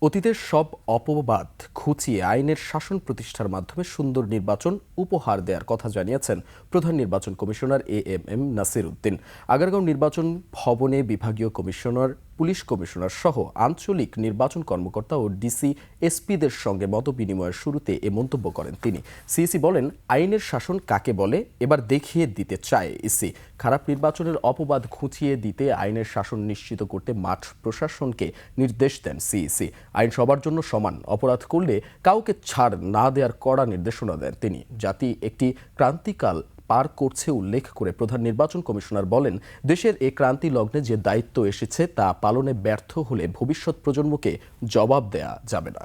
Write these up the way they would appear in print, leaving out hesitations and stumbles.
অতীতের সব অপবাদ ঘুচিয়ে আইনের শাসন প্রতিষ্ঠার মাধ্যমে সুন্দর নির্বাচন উপহার দেওয়ার কথা জানিয়েছেন প্রধান নির্বাচন কমিশনার এএমএম নাসির উদ্দিন। আগারগাঁও নির্বাচন ভবনে বিভাগীয় কমিশনার, পুলিশ কমিশনার সহ আঞ্চলিক নির্বাচন কর্মকর্তা ও ডিসি এসপিদের সঙ্গে মতবিনিময়ের শুরুতে এ মন্তব্য করেন তিনি। সিইসি বলেন, আইনের শাসন কাকে বলে এবার দেখিয়ে দিতে চায় ইসি। খারাপ নির্বাচনের অপবাদ ঘুচিয়ে দিতে আইনের শাসন নিশ্চিত করতে মাঠ প্রশাসনকে নির্দেশ দেন সিইসি। আইন সবার জন্য সমান, অপরাধ করলে কাউকে ছাড় না দেওয়ার কড়া নির্দেশনা দেন তিনি। জাতি একটি ক্রান্তিকাল পার করছে উল্লেখ করে প্রধান নির্বাচন কমিশনার বলেন, দেশের এই ক্রান্তি লগ্নে যে দায়িত্ব এসেছে তা পালনে ব্যর্থ হলে ভবিষ্যৎ প্রজন্মকে জবাব দেয়া যাবে না।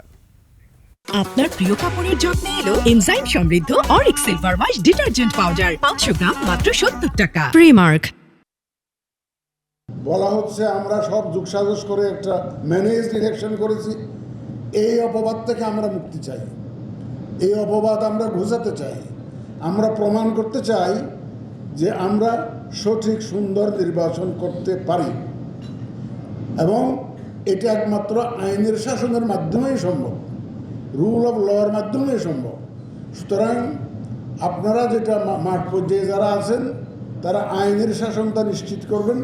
আপনার প্রিয় কাপড়ের যত্নে এলো এনজাইম সমৃদ্ধ Arik silver wash detergent powder 500 গ্রাম মাত্র 70 টাকা। প্রিমার্ক। বলা হচ্ছে আমরা সব যুগসাজশ করে একটা ম্যানেজড ইলেকশন করেছি। এই অপবাদ থেকে আমরা মুক্তি চাই, এই অপবাদ আমরা ঘোচাতে চাই। আমরা প্রমাণ করতে চাই যে আমরা সঠিক সুন্দর নির্বাচন করতে পারি এবং এটা একমাত্র আইনের শাসনের মাধ্যমেই সম্ভব, রুল অফ লর মাধ্যমেই সম্ভব। সুতরাং আপনারা যেটা মাঠ পর্যায়ে যারা আছেন তারা আইনের শাসনটা নিশ্চিত করবেন।